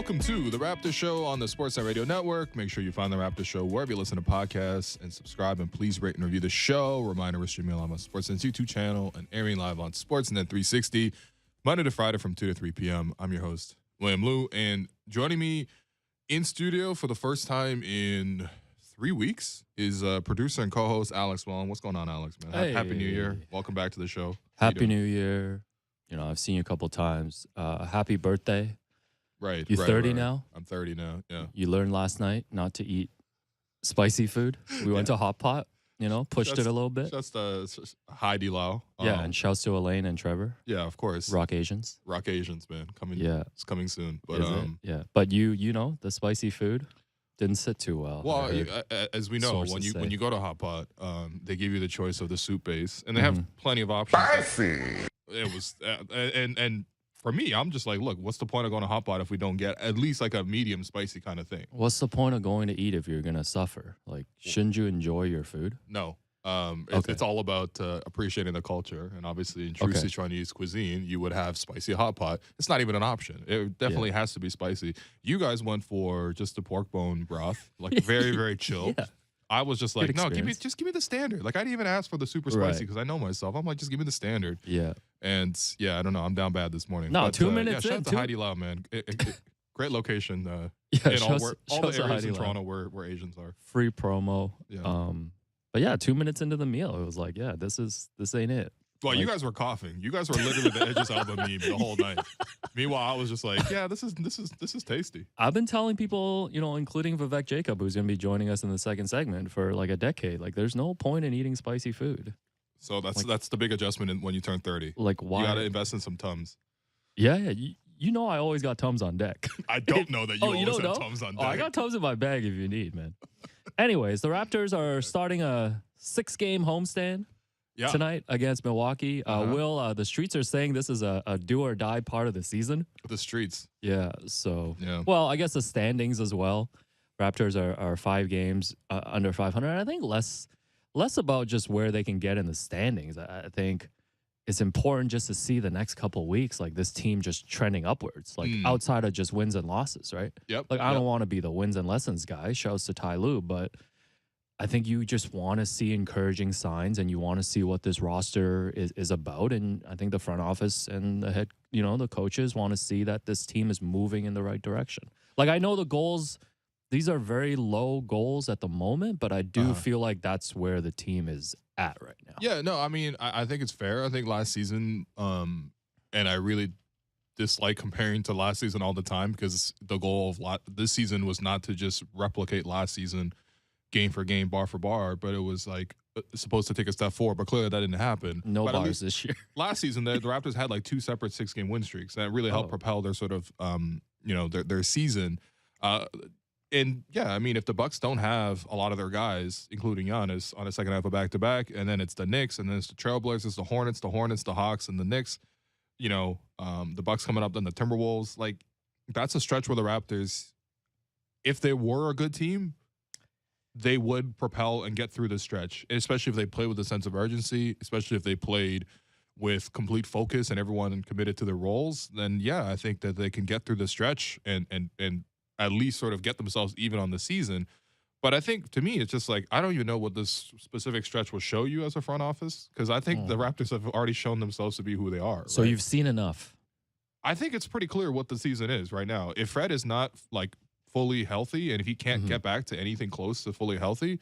Welcome to the Raptors Show on the Sportsnet Radio Network. Make sure you find the Raptors Show wherever you listen to podcasts and subscribe, and please rate and review the show. Reminder, we're streaming live on Sportsnet's YouTube channel and airing live on Sportsnet 360 Monday to Friday from 2 to 3 p.m. I'm your host, William Liu, and joining me in studio for the first time in 3 weeks is producer and co-host Alex Wong. What's going on, Alex, man? Hey. Happy New Year. Welcome back to the show. Happy New Year. You know, I've seen you a couple times. Happy birthday. Right. You right, 30 right. now? I'm 30 now, yeah. You learned last night not to eat spicy food. We went to Hot Pot, you know, pushed it a little bit. Just Heidi Lau. Yeah, and shouts to Elaine and Trevor. Yeah, of course. Rock Asians. Rock Asians, man. It's coming soon. But Is it? Yeah. But you know, the spicy food didn't sit too well. Well, as we know, when you go to Hot Pot, they give you the choice of the soup base, and they have plenty of options. Spicy. It was and for me, I'm just like, look, what's the point of going to Hot Pot if we don't get at least like a medium spicy kind of thing? What's the point of going to eat if you're gonna suffer? Like, shouldn't you enjoy your food? No. Okay. It's all about appreciating the culture, and obviously in true Sichuanese cuisine, you would have spicy hot pot. It's not even an option. It definitely has to be spicy. You guys went for just the pork bone broth, like very, very chill. Yeah. I was just like, Good no, experience. give me the standard. Like I didn't even ask for the super spicy because I know myself. I'm like, just give me the standard. Yeah. And yeah, I don't know. I'm down bad this morning. No, but, 2 minutes shout in, out to two- Heidi Lau, man. Great location. Yeah, in all shouts the to areas Heidi in Lau. Toronto where Asians are. Free promo. Yeah. But yeah, 2 minutes into the meal, it was like, yeah, this ain't it. Well, you Like- guys were coughing. You guys were literally the Edges Elba meme the whole night. Meanwhile, I was just like, yeah, this is tasty. I've been telling people, you know, including Vivek Jacob, who's going to be joining us in the second segment for like a decade. Like, there's no point in eating spicy food. So that's the big adjustment when you turn 30. Like, why? You got to invest in some Tums. Yeah. You know, I always got Tums on deck. I don't know that you always don't have know? Tums on Oh, deck. I got Tums in my bag if you need, man. Anyways, the Raptors are starting a 6-game homestand tonight against Milwaukee. Will, the streets are saying this is a do or die part of the season. The streets. Yeah. So, Yeah. well, I guess the standings as well. Raptors are 5 games under 500. I think less about just where they can get in the standings. I think it's important just to see the next couple of weeks, like this team just trending upwards, like outside of just wins and losses, right? Yep. Like I don't want to be the wins and lessons guy. Shouts to Ty Lue, but I think you just want to see encouraging signs, and you want to see what this roster is about. And I think the front office and the head, you know, the coaches want to see that this team is moving in the right direction. Like I know the goals, these are very low goals at the moment, but I do feel like that's where the team is at right now. Yeah, no, I mean, I think it's fair. I think last season, and I really dislike comparing to last season all the time because the goal of this season was not to just replicate last season game for game, bar for bar, but it was like supposed to take a step forward, but clearly that didn't happen. No but bars this year. Last season, the Raptors had like 2 separate 6-game win streaks, and it really helped propel their sort of, their season. And yeah, I mean, if the Bucks don't have a lot of their guys, including Giannis, on a second half of back-to-back, and then it's the Knicks, and then it's the Trailblazers, the Hornets, the Hawks, and the Knicks, the Bucks coming up, then the Timberwolves, like that's a stretch where the Raptors, if they were a good team, they would propel and get through this stretch, especially if they play with a sense of urgency, especially if they played with complete focus and everyone committed to their roles, then yeah, I think that they can get through the stretch and at least sort of get themselves even on the season. But I think, to me, it's just like, I don't even know what this specific stretch will show you as a front office, because I think the Raptors have already shown themselves to be who they are. So right? you've seen enough. I think it's pretty clear what the season is right now. If Fred is not like fully healthy, and if he can't get back to anything close to fully healthy,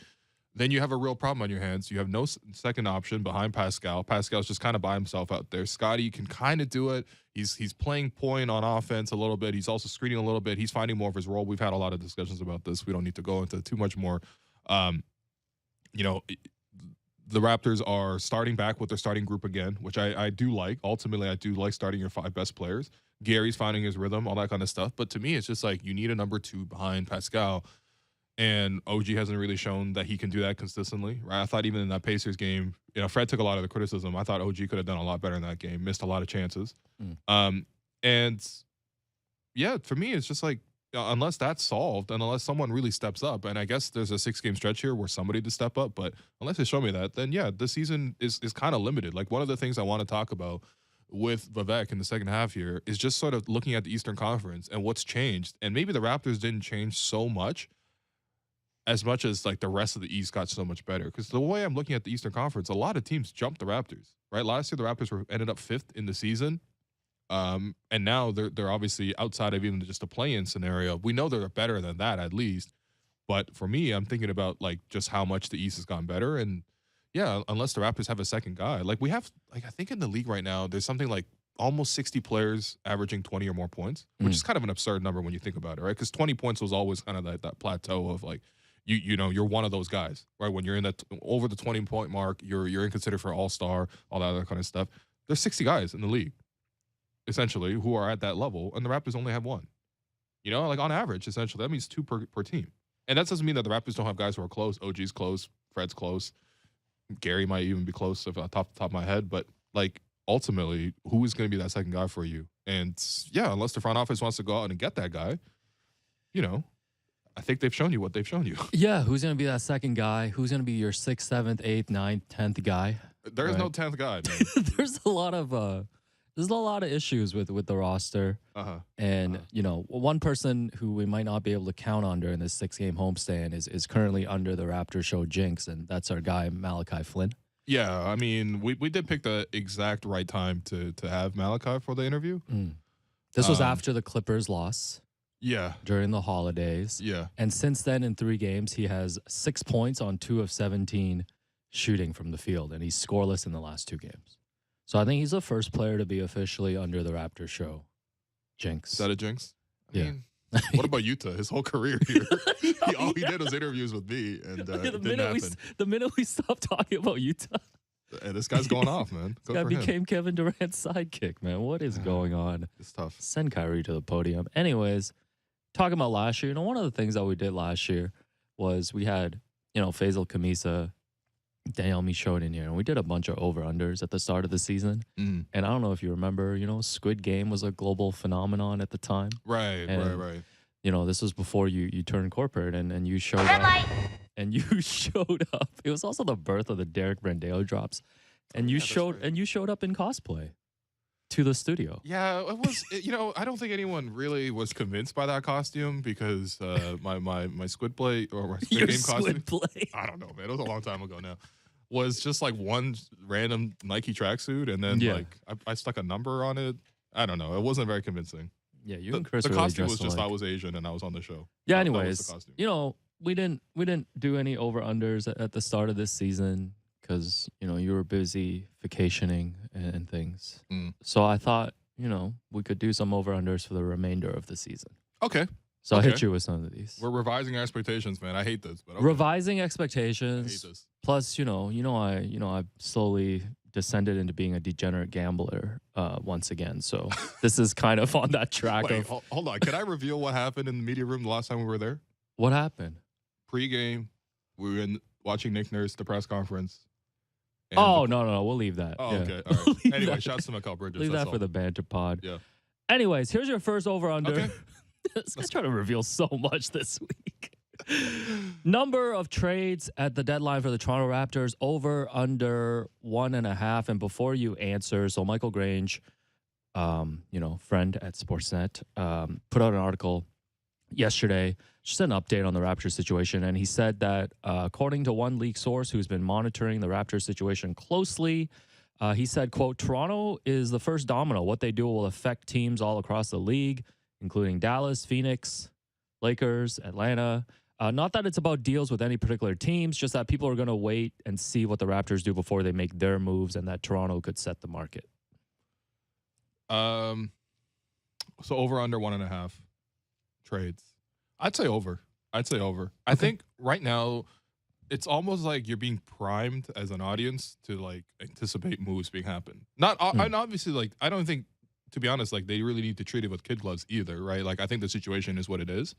then you have a real problem on your hands. You have no second option behind Pascal. Pascal's just kind of by himself out there. Scotty can kind of do it. He's playing point on offense a little bit. He's also screening a little bit. He's finding more of his role. We've had a lot of discussions about this. We don't need to go into too much more. The Raptors are starting back with their starting group again, which I do like. Ultimately, I do like starting your 5 best players. Gary's finding his rhythm, all that kind of stuff. But to me, it's just like you need a number 2 behind Pascal. And OG hasn't really shown that he can do that consistently, right? I thought even in that Pacers game, Fred took a lot of the criticism. I thought OG could have done a lot better in that game, missed a lot of chances. And yeah, for me, it's just like, unless that's solved and unless someone really steps up, and I guess there's a 6-game stretch here where somebody to step up, but unless they show me that, then yeah, the season is kind of limited. Like one of the things I want to talk about with Vivek in the second half here is just sort of looking at the Eastern Conference and what's changed. And maybe the Raptors didn't change so much as like the rest of the East got so much better. Because the way I'm looking at the Eastern Conference, a lot of teams jumped the Raptors, right? Last year, the Raptors ended up 5th in the season. And now they're obviously outside of even just a play-in scenario. We know they're better than that at least. But for me, I'm thinking about like just how much the East has gone better. And yeah, unless the Raptors have a second guy, like we have, like I think in the league right now, there's something like almost 60 players averaging 20 or more points, which is kind of an absurd number when you think about it, right? Because 20 points was always kind of that plateau of like, you know, you're one of those guys, right? When you're in that over the 20-point mark, you're in considered for All-Star, all that other kind of stuff. There's 60 guys in the league, essentially, who are at that level, and the Raptors only have one. You know, like on average, essentially, that means 2 per team. And that doesn't mean that the Raptors don't have guys who are close. OG's close, Fred's close, Gary might even be close if top of my head. But like ultimately, who is going to be that second guy for you? And yeah, unless the front office wants to go out and get that guy, you know, I think they've shown you what they've shown you. Yeah, who's going to be that second guy? Who's going to be your 6th, 7th, 8th, 9th, 10th guy? There is no 10th guy, man. There's a lot of issues with the roster. And, you know, one person who we might not be able to count on during this 6-game homestand is currently under the Raptors Show jinx, and that's our guy, Malachi Flynn. Yeah, I mean, we did pick the exact right time to have Malachi for the interview. This was after the Clippers loss. Yeah. During the holidays. Yeah. And since then, in 3 games, he has 6 points on 2 of 17 shooting from the field, and he's scoreless in the last 2 games. So I think he's the first player to be officially under the Raptors Show jinx. Is that a jinx? I Yeah. mean, what about Utah? His whole career here. All he did was interviews with me, and it didn't happen. The minute we stopped talking about Utah, and this guy's going off, man. this guy became Kevin Durant's sidekick, man. What is going on? It's tough. Send Kyrie to the podium. Anyways, talking about last year, you know, one of the things that we did last year was we had, you know, Faisal Kamisa, Daniel Michaud in here, and we did a bunch of over-unders at the start of the season. And I don't know if you remember, you know, Squid Game was a global phenomenon at the time. Right. You know, this was before you turned corporate and you showed up. And you showed up. It was also the birth of the Derek Brandeo drops. And you showed up in cosplay to the studio. Yeah, it was. You know, I don't think anyone really was convinced by that costume because my Squid Play or my Squid Game costume. Play. I don't know, man. It was a long time ago now. Was just like one random Nike tracksuit, and then like I stuck a number on it. I don't know. It wasn't very convincing. Yeah, you and Chris. The really costume was just alike. I was Asian and I was on the show. Yeah. Anyways, you know, we didn't do any over unders at the start of this season because you know you were busy vacationing and things. So I thought, you know, we could do some over unders for the remainder of the season. Okay. So I hit you with some of these. We're revising our expectations, man. I hate this, but okay. Revising expectations. I hate this. Plus, I slowly descended into being a degenerate gambler once again. So this is kind of on that track. Wait, hold on. Can I reveal what happened in the media room the last time we were there? What happened? Pre-game, we were watching Nick Nurse, the press conference. No. We'll leave that. Oh, yeah. okay. All right. Anyway, shouts to Mikal Bridges. Leave that for the banter pod. Yeah. Anyways, here's your first over-under. Okay. This guy's trying to reveal so much this week. Number of trades at the deadline for the Toronto Raptors, over, under 1.5. And before you answer, so Michael Grange, friend at Sportsnet, put out an article yesterday, just an update on the Raptors situation. And he said that according to one league source who's been monitoring the Raptors situation closely, he said, quote, Toronto is the first domino. What they do will affect teams all across the league, including Dallas, Phoenix, Lakers, Atlanta. Not that it's about deals with any particular teams, just that people are going to wait and see what the Raptors do before they make their moves, and that Toronto could set the market. So over under 1.5 trades. I'd say over. Okay. I think right now it's almost like you're being primed as an audience to like anticipate moves being happen. And obviously, like, I don't think, to be honest, like they really need to treat it with kid gloves either, right? Like I think the situation is what it is.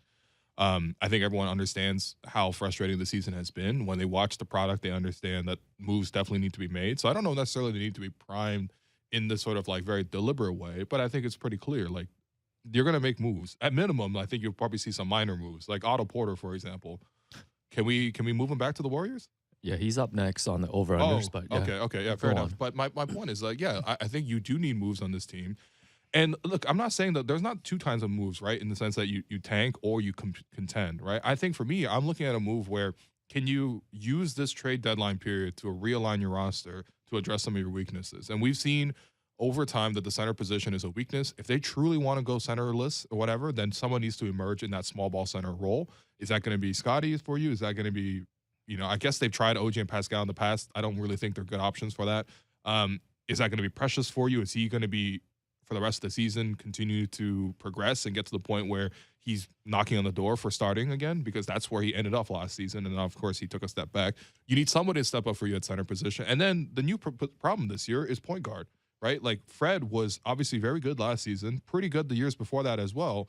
I think everyone understands how frustrating the season has been. When they watch the product, they understand that moves definitely need to be made. So I don't know necessarily they need to be primed in this sort of like very deliberate way, but I think it's pretty clear. Like you're going to make moves. At minimum, I think you'll probably see some minor moves, like Otto Porter, for example. Can we move him back to the Warriors? Yeah, he's up next on the over-unders, but yeah. Okay, yeah, Go fair enough. on. But my point is like, yeah, I think you do need moves on this team. And look, I'm not saying that there's not two kinds of moves, right? In the sense that you tank or you contend, right? I think for me, I'm looking at a move where can you use this trade deadline period to realign your roster to address some of your weaknesses? And we've seen over time that the center position is a weakness. If they truly want to go centerless or whatever, then someone needs to emerge in that small ball center role. Is that going to be Scotty for you? Is that going to be, I guess they've tried OG and Pascal in the past. I don't really think they're good options for that. Is that going to be Precious for you? Is he going to be, for the rest of the season, continue to progress and get to the point where he's knocking on the door for starting again? Because that's where he ended up last season. And then, of course, he took a step back. You need somebody to step up for you at center position. And then the new problem this year is point guard, right? Like Fred was obviously very good last season, pretty good the years before that as well.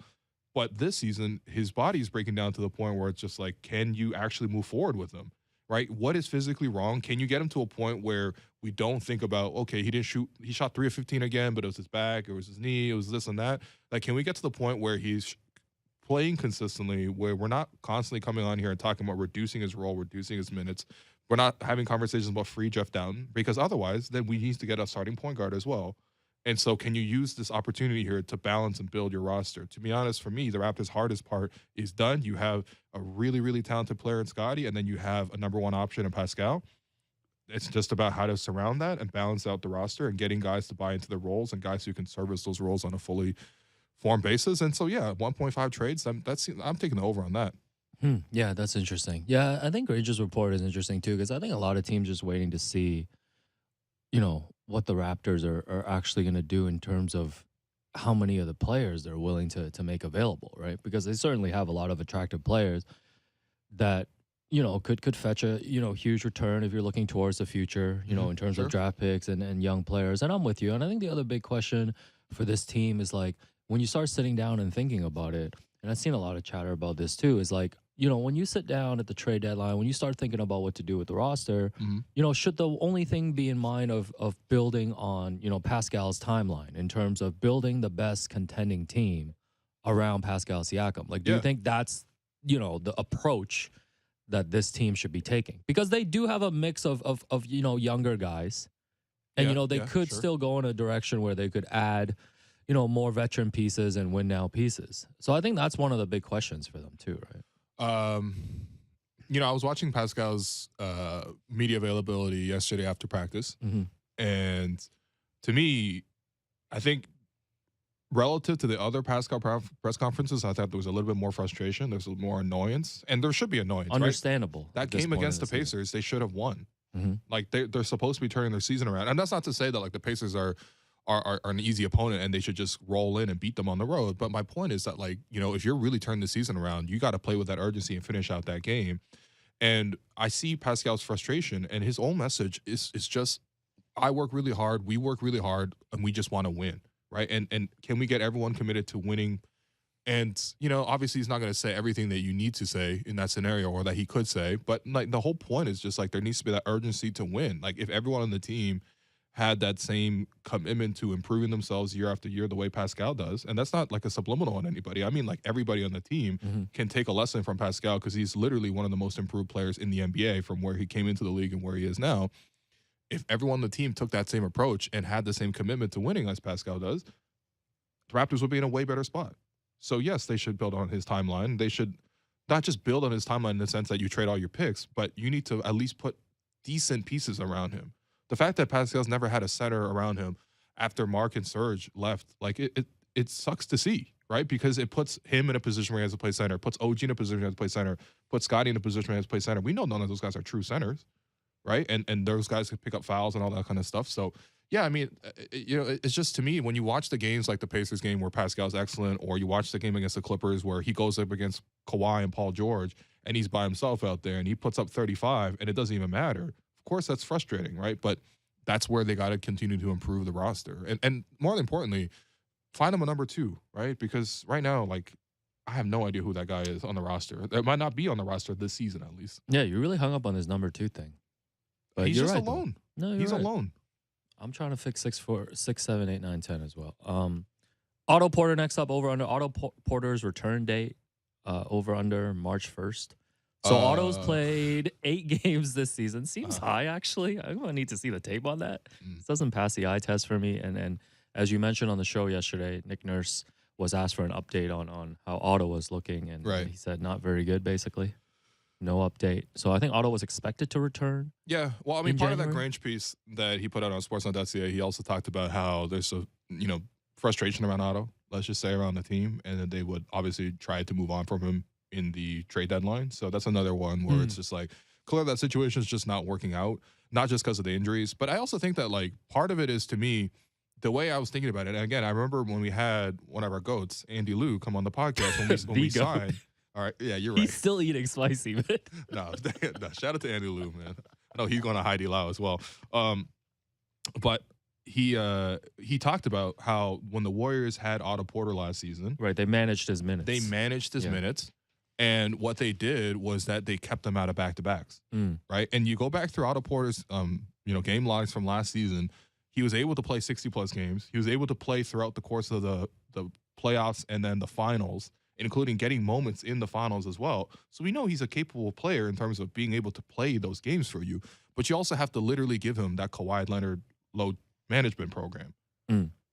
But this season, his body's breaking down to the point where it's just like, can you actually move forward with him? Right? What is physically wrong? Can you get him to a point where we don't think about, okay, he shot 3 of 15 again, but it was his back, it was his knee, it was this and that. Like, can we get to the point where he's playing consistently, where we're not constantly coming on here and talking about reducing his role, reducing his minutes? We're not having conversations about free Jeff Dowtin, because otherwise, then we need to get a starting point guard as well. And so can you use this opportunity here to balance and build your roster? To be honest, for me, the Raptors' hardest part is done. You have a really, really talented player in Scotty, and then you have a number one option in Pascal. It's just about how to surround that and balance out the roster and getting guys to buy into the roles and guys who can service those roles on a fully formed basis. And so, yeah, 1.5 trades, I'm taking the over on that. Yeah, that's interesting. Yeah, I think Granger's report is interesting too, because I think a lot of teams just waiting to see, what the Raptors are actually going to do in terms of how many of the players they're willing to make available, right? Because they certainly have a lot of attractive players that, could fetch a, huge return if you're looking towards the future, in terms of draft picks and young players. And I'm with you. And I think the other big question for this team is like, when you start sitting down and thinking about it, and I've seen a lot of chatter about this too, is like, when you sit down at the trade deadline, when you start thinking about what to do with the roster, should the only thing be in mind of building on, Pascal's timeline in terms of building the best contending team around Pascal Siakam? Like, do you think that's, the approach that this team should be taking? Because they do have a mix of younger guys. And, they could still go in a direction where they could add, more veteran pieces and win now pieces. So I think that's one of the big questions for them too, right? I was watching Pascal's media availability yesterday after practice, and to me, I think relative to the other Pascal press conferences, I thought there was a little bit more frustration. There's a little more annoyance, and there should be annoyance. Understandable. Right? That game against the Pacers, they should have won. Like they're supposed to be turning their season around, and that's not to say that like the Pacers are an easy opponent and they should just roll in and beat them on the road. But my point is that, like, if you're really turning the season around, you got to play with that urgency and finish out that game. And I see Pascal's frustration, and his own message is just, I work really hard, we work really hard, and we just want to win, right? And can we get everyone committed to winning? And, obviously he's not going to say everything that you need to say in that scenario or that he could say. But, like, the whole point is just, like, there needs to be that urgency to win. Like, if everyone on the team had that same commitment to improving themselves year after year the way Pascal does. And that's not like a subliminal on anybody. I mean, like, everybody on the team can take a lesson from Pascal, because he's literally one of the most improved players in the NBA from where he came into the league and where he is now. If everyone on the team took that same approach and had the same commitment to winning as Pascal does, the Raptors would be in a way better spot. So, yes, they should build on his timeline. They should not just build on his timeline in the sense that you trade all your picks, but you need to at least put decent pieces around him. The fact that Pascal's never had a center around him after Mark and Serge left, like, it sucks to see, right? Because it puts him in a position where he has to play center, puts OG in a position where he has to play center, puts Scotty in a position where he has to play center. We know none of those guys are true centers, right? And those guys can pick up fouls and all that kind of stuff. So, yeah, I mean, it's just, to me, when you watch the games like the Pacers game where Pascal's excellent, or you watch the game against the Clippers where he goes up against Kawhi and Paul George and he's by himself out there and he puts up 35 and it doesn't even matter. Of course, that's frustrating, right? But that's where they got to continue to improve the roster. And more importantly, find him a number two, right? Because right now, like, I have no idea who that guy is on the roster. It might not be on the roster this season, at least. Yeah, you really hung up on this number two thing. But he's just right, alone. Though. No, he's right. Alone. I'm trying to fix 6, 7, 8, 9, 10 as well. Otto Porter next up, over under. Otto Porter's return date, over under March 1st. So Otto's played 8 games this season. Seems high, actually. I'm going to need to see the tape on that. This doesn't pass the eye test for me. And as you mentioned on the show yesterday, Nick Nurse was asked for an update on how Otto was looking. And he said not very good, basically. No update. So I think Otto was expected to return. Yeah. Well, I mean, part of that Grange piece that he put out on Sportsnet.ca, he also talked about how there's a, frustration around Otto, let's just say, around the team, and that they would obviously try to move on from him in the trade deadline. So that's another one where it's just like, clear that situation is just not working out, not just because of the injuries. But I also think that, like, part of it is, to me, the way I was thinking about it. And again, I remember when we had one of our goats, Andy Liu, come on the podcast when we signed. All right, yeah, you're right. He's still eating spicy, man. no, shout out to Andy Liu, man. I know he's going to Heidi Lau as well. But he talked about how when the Warriors had Otto Porter last season, they managed his minutes. Minutes, and what they did was that they kept him out of back-to-backs, right? And you go back through Otto Porter's game logs from last season, he was able to play 60-plus games. He was able to play throughout the course of the playoffs and then the finals, including getting moments in the finals as well. So we know he's a capable player in terms of being able to play those games for you. But you also have to literally give him that Kawhi Leonard load management program,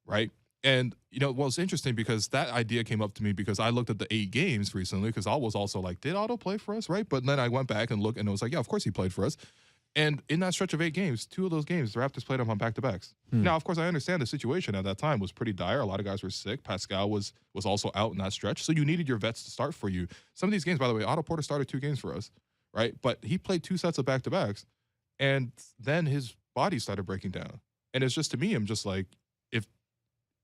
right? And, well, it's interesting because that idea came up to me because I looked at the 8 games recently because I was also like, did Otto play for us, right? But then I went back and looked and it was like, yeah, of course he played for us. And in that stretch of 8 games, 2 of those games, the Raptors played him on back-to-backs. Now, of course, I understand the situation at that time was pretty dire. A lot of guys were sick. Pascal was also out in that stretch. So you needed your vets to start for you. Some of these games, by the way, Otto Porter started 2 games for us, right? But he played 2 sets of back-to-backs, and then his body started breaking down. And it's just, to me, I'm just like, if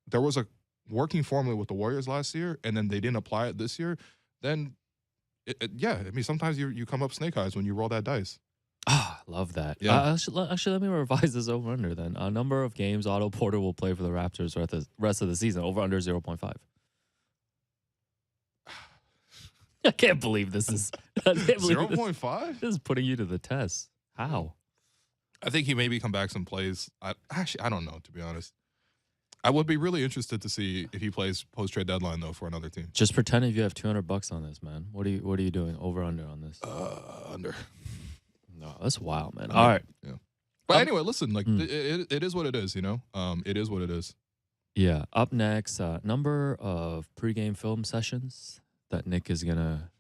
there was a working formula with the Warriors last year and then they didn't apply it this year, then, sometimes you come up snake eyes when you roll that dice. Love that. Yeah. Actually, let me revise this over-under then. A number of games Otto Porter will play for the Raptors for the rest of the season, over-under 0.5. I can't believe this is... 0.5? This is putting you to the test. How? I think he maybe come back some plays. I don't know, to be honest. I would be really interested to see if he plays post-trade deadline, though, for another team. Just pretend if you have $200 on this, man. What are you doing? Over-under on this? Under. No, that's wild, man. All right. Yeah. But anyway, listen, like it is what it is, It is what it is. Yeah. Up next, number of pregame film sessions that Nick is gonna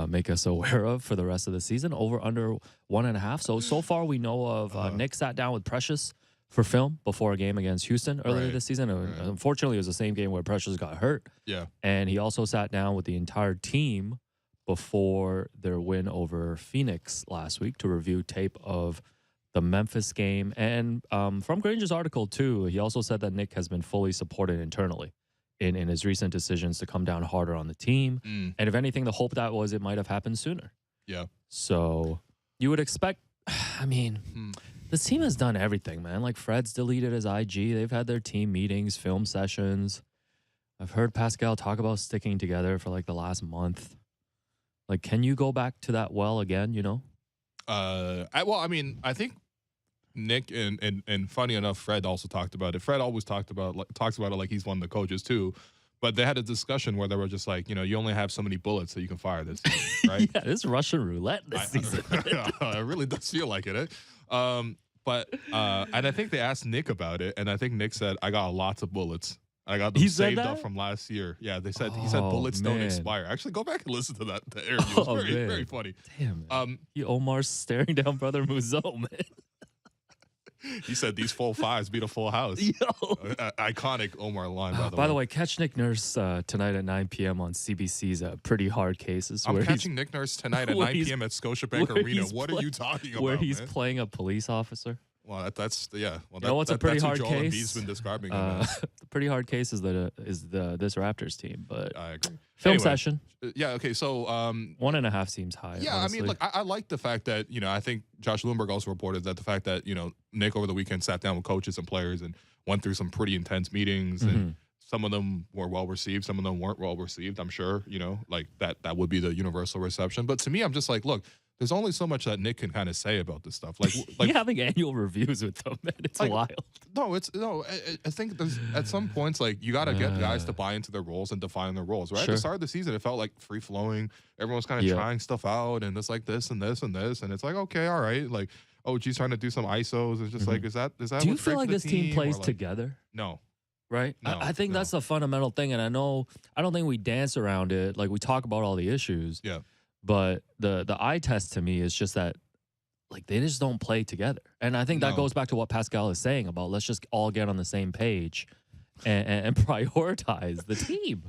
make us aware of for the rest of the season. Over under 1.5. So far we know of Nick sat down with Precious for film before a game against Houston earlier this season. Unfortunately, it was the same game where Precious got hurt. Yeah. And he also sat down with the entire team before their win over Phoenix last week to review tape of the Memphis game. And from Granger's article, too, he also said that Nick has been fully supported internally in his recent decisions to come down harder on the team. And if anything, the hope that was it might have happened sooner. Yeah. So you would expect, this team has done everything, man. Like Fred's deleted his IG. They've had their team meetings, film sessions. I've heard Pascal talk about sticking together for like the last month. Like, can you go back to that well again, I think Nick and funny enough, Fred also talked about it. Fred always talks about it like he's one of the coaches too. But they had a discussion where they were just like, you only have so many bullets that you can fire this season, right? Yeah, this Russian roulette this season. It really does feel like it. And I think they asked Nick about it, and I think Nick said, "I got lots of bullets. I got them saved up from last year." Yeah, he said bullets don't expire. Actually, go back and listen to that interview. It's very, very funny. Damn, man. Omar's staring down Brother Muzo, man. He said these full fives beat a full house. Yo. Iconic Omar line, by the way. Catch Nick Nurse tonight at 9 p.m. on CBC's Pretty Hard Cases. I'm catching Nick Nurse tonight at 9 p.m. at Scotiabank Arena. What are you talking about, where he's playing a police officer? Well, that's yeah. Well, what's a pretty hard Joel case? Embiid's been describing the pretty hard case is this Raptors team, but I agree. Film session. Yeah. Okay. So 1.5 seems high. Yeah. Honestly. I mean, look, I like the fact that I think Josh Bloomberg also reported that the fact that Nick over the weekend sat down with coaches and players and went through some pretty intense meetings and some of them were well received, some of them weren't well received. I'm sure like that would be the universal reception. But to me, I'm just like, look, there's only so much that Nick can kind of say about this stuff. Like You're having annual reviews with them, man. It's like, wild. No, I think there's at some points like you got to get guys to buy into their roles and define their roles. Right at the start of the season, it felt like free flowing. Everyone was kind of trying stuff out, and it's like this and this and this, and it's like okay, all right, like OG's trying to do some ISOs. It's just like is that? Do you feel like this team plays together? No. Right? No, I think that's the fundamental thing. And I don't think we dance around it. Like we talk about all the issues. Yeah. But the eye test to me is just that like they just don't play together. And I think that goes back to what Pascal is saying about let's just all get on the same page and prioritize the team.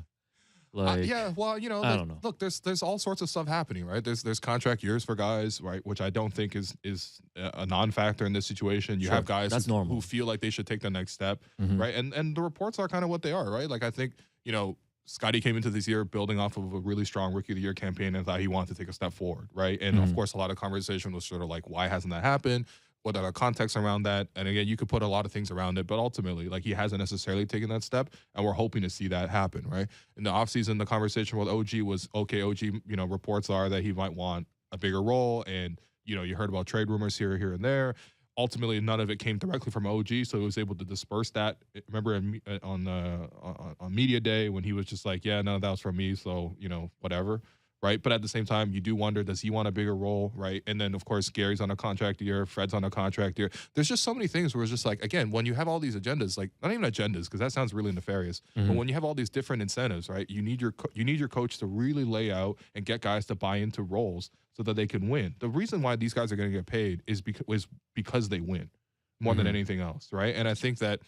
Like yeah, well, you know, I don't know. Look, there's all sorts of stuff happening, right? There's contract years for guys, right, which I don't think is a non-factor in this situation. You have guys who feel like they should take the next step, right? And the reports are kind of what they are, right? Like I think, you know, Scotty came into this year building off of a really strong Rookie of the Year campaign and thought he wanted to take a step forward, right? And of course, a lot of conversation was sort of like, why hasn't that happened? What are the contexts around that? And again, you could put a lot of things around it, but ultimately, like he hasn't necessarily taken that step, and we're hoping to see that happen, right? In the offseason, the conversation with OG was, okay, OG, you know, reports are that he might want a bigger role, and, you know, you heard about trade rumors here and there. Ultimately, none of it came directly from OG, so he was able to disperse that. Remember on Media Day when he was just like, yeah, none of that was from me, so, you know, whatever. Right. But at the same time, you do wonder, does he want a bigger role? Right. And then, of course, Gary's on a contract year. Fred's on a contract year. There's just so many things where it's just like, again, when you have all these agendas, like not even agendas, because that sounds really nefarious. But when you have all these different incentives, right, you need your coach to really lay out and get guys to buy into roles so that they can win. The reason why these guys are going to get paid is because they win more than anything else. Right. And I think that,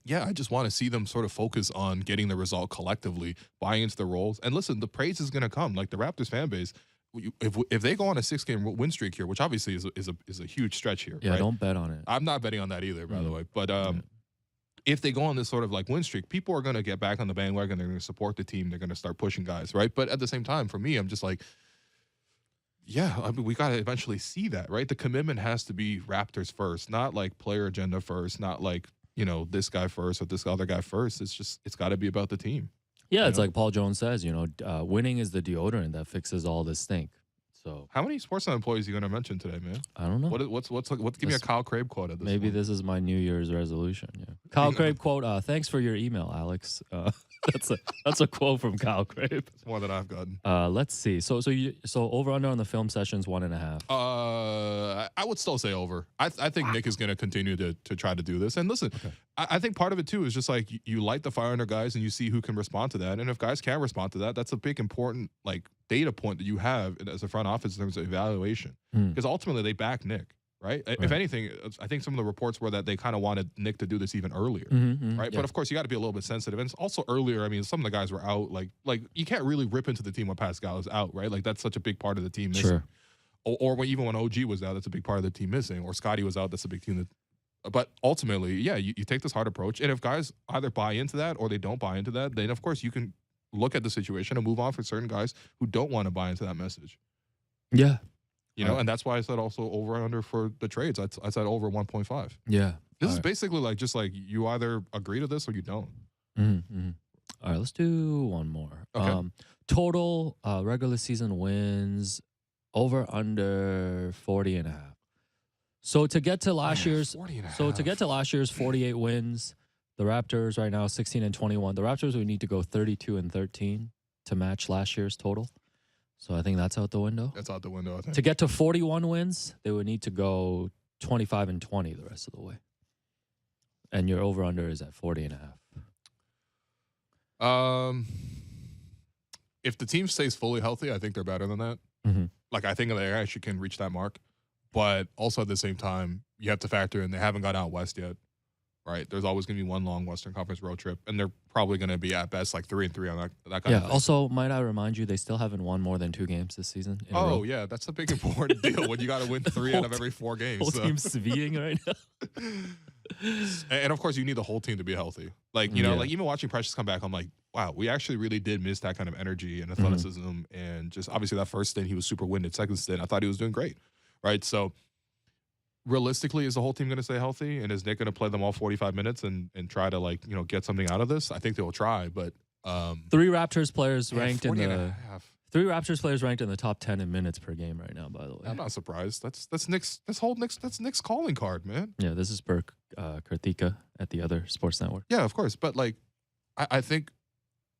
yeah, I just want to see them sort of focus on getting the result collectively, buy into the roles. And listen, the praise is going to come. Like the Raptors fan base, if they go on a 6-game win streak here, which obviously is a huge stretch here. Yeah, right? Don't bet on it. I'm not betting on that either, by the way. But if they go on this sort of like win streak, people are going to get back on the bandwagon. They're going to support the team. They're going to start pushing guys, right? But at the same time, for me, I'm just like, yeah, I mean, we got to eventually see that, right? The commitment has to be Raptors first, not like player agenda first, not like, you know, this guy first or this other guy first. It's got to be about the team. Yeah, it's like Paul Jones says, you know, winning is the deodorant that fixes all this stink. So how many Sportsnet employees are you going to mention today, man? I don't know. What's give me a Kyle Crabe quote of this. Maybe this is my New Year's resolution. Yeah, Kyle Crabe quote. Thanks for your email, Alex. That's a quote from Kyle Crabe. It's more than I've gotten. Let's see. So over under on the film sessions 1.5. I would still say over. I think Nick is going to continue to try to do this. And listen, I think part of it too is just like you light the fire under guys and you see who can respond to that. And if guys can respond to that, that's a big important like data point that you have as a front office in terms of evaluation. Because ultimately they back Nick. Right? If anything, I think some of the reports were that they kind of wanted Nick to do this even earlier, right? Yeah. But of course, you got to be a little bit sensitive. And it's also earlier, I mean, some of the guys were out. Like you can't really rip into the team when Pascal is out, right? Like that's such a big part of the team missing. Sure. Or even when OG was out, that's a big part of the team missing. Or Scotty was out, that's a big team. But ultimately, yeah, you take this hard approach. And if guys either buy into that or they don't buy into that, then of course you can look at the situation and move on for certain guys who don't want to buy into that message. Yeah. You know, and that's why I said also over and under for the trades. I said over 1.5. Yeah. This is basically like just like you either agree to this or you don't. All right, let's do one more. Okay. Total regular season wins over under 40.5. So to get to last year's 48 wins, the Raptors right now 16-21. The Raptors would need to go 32-13 to match last year's total. So I think that's out the window. That's out the window, I think. To get to 41 wins, they would need to go 25-20 the rest of the way. And your over-under is at 40.5. If the team stays fully healthy, I think they're better than that. Like, I think they actually can reach that mark. But also at the same time, you have to factor in they haven't gone out west yet. Right, there's always going to be one long Western Conference road trip, and they're probably going to be at best like 3-3 on that kind of thing. Yeah. Also, might I remind you, they still haven't won more than 2 games this season. Oh yeah, that's a big important deal when you got to win 3 out of every 4 games. Whole team's sweating right now. And of course, you need the whole team to be healthy. Like you know, like even watching Precious come back, I'm like, wow, we actually really did miss that kind of energy and athleticism, and just obviously that first stint he was super winded. Second stint, I thought he was doing great. Right, so. Realistically, is the whole team going to stay healthy? And is Nick going to play them all 45 minutes and try to, like, you know, get something out of this? I think they will try, but... 3 Raptors players ranked in the... 3 Raptors players ranked in the top 10 in minutes per game right now, by the way. I'm not surprised. That's Nick's that's Nick's calling card, man. Yeah, this is per Kartika at the other sports network. Yeah, of course. But like, I think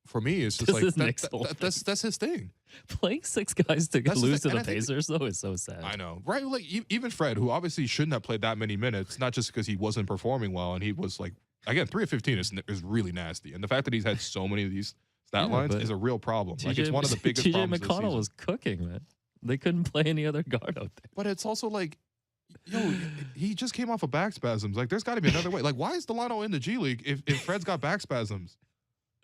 for me, it's just This like is Nick's whole that's his thing. Playing 6 guys to That's the lose thing. to the And I think Pacers, though, is so sad. I know, right? Like even Fred, who obviously shouldn't have played that many minutes, not just because he wasn't performing well, and he was like, again, 3 of 15 is really nasty, and the fact that he's had so many of these stat Yeah, lines but is a real problem. Like TJ it's one of the biggest TJ problems this McConnell season. was cooking, man. They couldn't play any other guard out there. But it's also like, yo, he just came off of back spasms. Like there's got to be another way. Like why is Delano in the G League if Fred's got back spasms?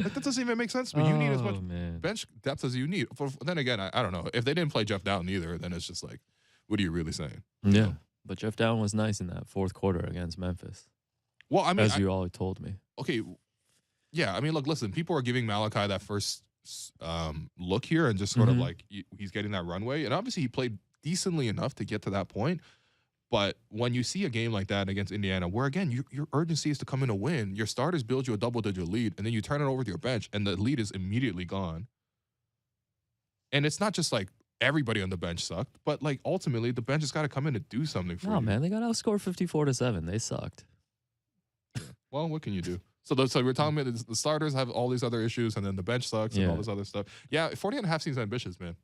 Like that doesn't even make sense. But you need as much man. bench depth as you need. Then again, I don't know. If they didn't play Jeff Dowtin either, then it's just like, what are you really saying? You Yeah. know? But Jeff Dowtin was nice in that fourth quarter against Memphis, Well, I mean, as you all told me. okay, yeah. I mean, look, listen. People are giving Malachi that first look here, and just sort of like he's getting that runway. And obviously, he played decently enough to get to that point. But when you see a game like that against Indiana, where again your urgency is to come in and win, your starters build you a double-digit lead, and then you turn it over to your bench, and the lead is immediately gone. And it's not just like everybody on the bench sucked, but like ultimately the bench has got to come in and do something for you. No, man, they got outscored 54-7. They sucked. Well, what can you do? So we're talking about the starters have all these other issues, and then the bench sucks and all this other stuff. Yeah, 40.5 seems ambitious, man.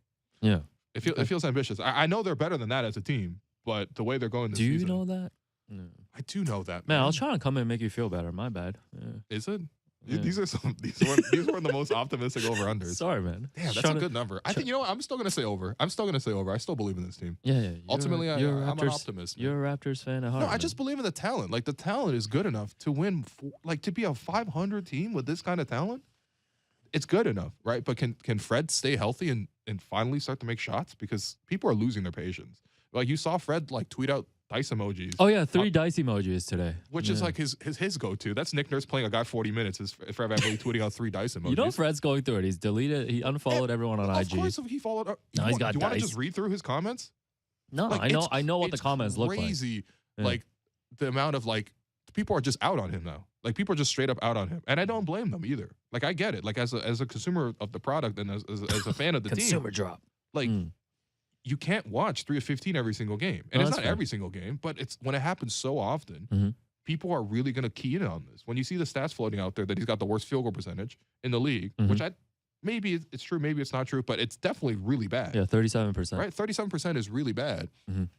Yeah. It feels ambitious. I know they're better than that as a team, but the way they're going this Do you season, know that? No. I do know that, Man, I was trying to come in and make you feel better. My bad. Yeah. Is it? Yeah. These were the most optimistic over unders. Sorry, man. Damn, that's a good number. I think you know what? I'm still gonna say over. I still believe in this team. Yeah. Ultimately, I'm an Raptors, optimist. Man. You're a Raptors fan at heart. No, I man. just believe in the talent. Like the talent is good enough to win. Like to be a 500 team with this kind of talent, it's good enough, right? But can Fred stay healthy and finally start to make shots? Because people are losing their patience. Like you saw Fred like tweet out dice emojis. Oh yeah, 3 dice emojis today. Which is like his go-to. That's Nick Nurse playing a guy 40 minutes. Is Fred VanVleet tweeting out 3 dice emojis. You know Fred's going through it. He's deleted. He unfollowed everyone on IG. Of course, he followed. No, he's got you want to dice. just read through his comments? No, Like, I know what the comments look like. Crazy, Yeah. like the amount of like people are just out on him now. Like people are just straight up out on him, and I don't blame them either. Like I get it. Like as a consumer of the product and as a fan of the Consumer team, drop. like. You can't watch 3 of 15 every single game. And it's not fair. every single game, but it's when it happens so often, Mhm. people are really going to key in on this. When you see the stats floating out there that he's got the worst field goal percentage in the league, which maybe it's true, maybe it's not true, but it's definitely really bad. Yeah, 37%. Right? 37% is really bad. Mhm.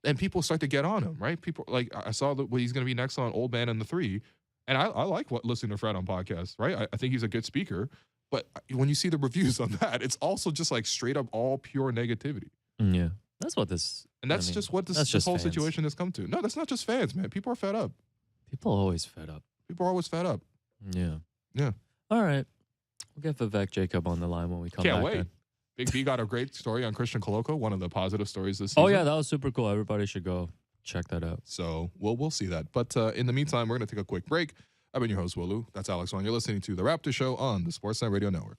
And people start to get on him, right? People like I saw that he's going to be next on Old Man in the 3. And I like listening to Fred on podcasts, right? I think he's a good speaker. But when you see the reviews on that, it's also just like straight up all pure negativity. Yeah. That's what this. And that's just what this whole situation has come to. No, that's not just fans, man. People are fed up. People are always fed up. People are always fed up. Yeah. Yeah. All right. We'll get Vivek Jacob on the line when we come Can't back. wait. Then. Big B got a great story on Christian Koloko, one of the positive stories this season. Oh, yeah. That was super cool. Everybody should go check that out. So we'll see that. But in the meantime, we're going to take a quick break. I've been your host, Wolu. That's Alex Wong. You're listening to The Raptors Show on the Sportsnet Radio Network.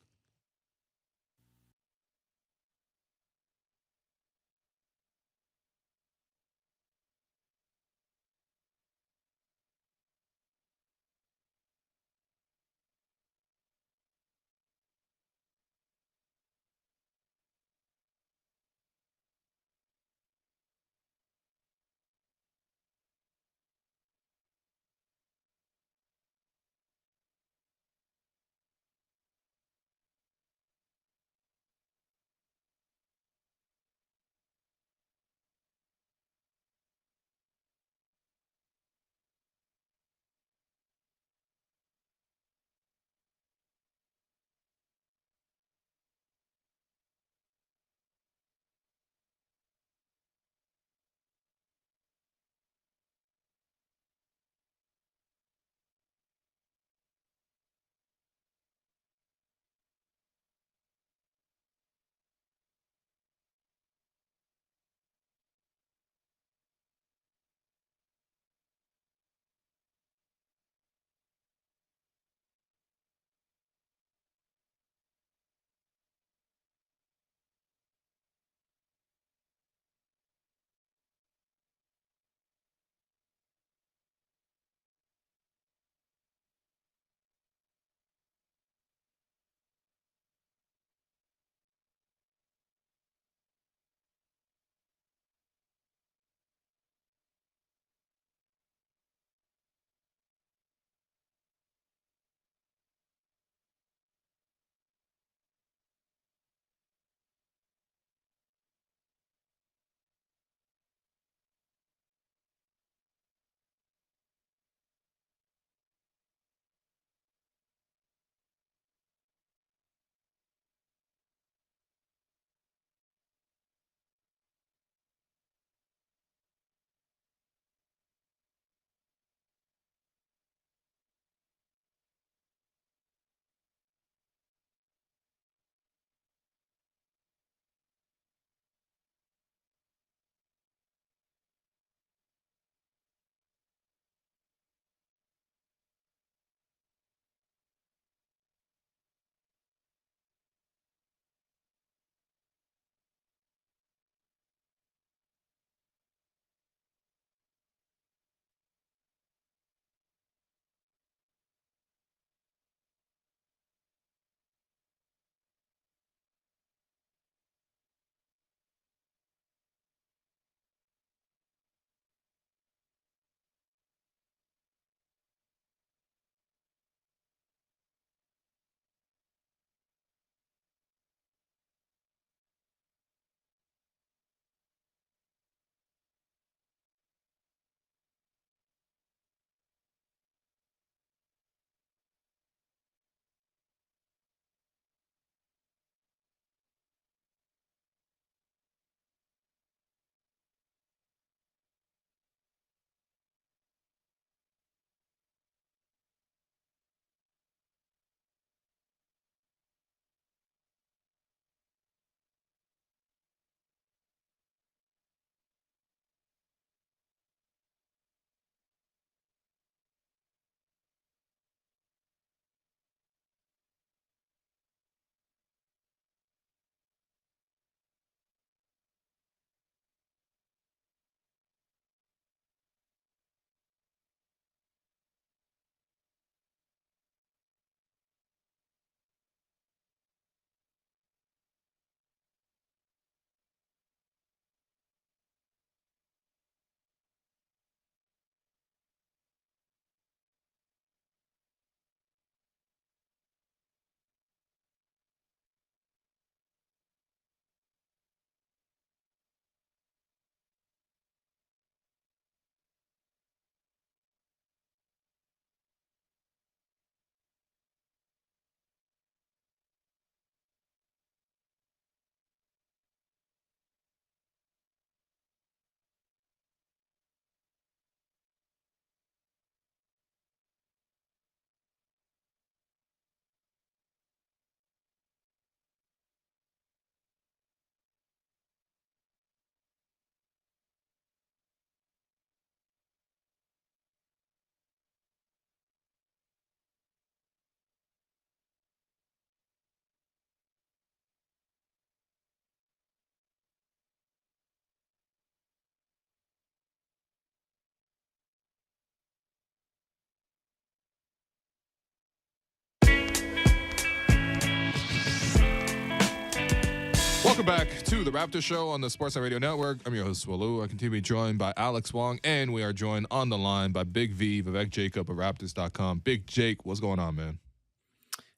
Welcome back to the Raptors Show on the Sportsnet Radio Network. I'm your host, Walu. I continue to be joined by Alex Wong, and we are joined on the line by Big V, Vivek Jacob of Raptors.com. Big Jake, what's going on, man?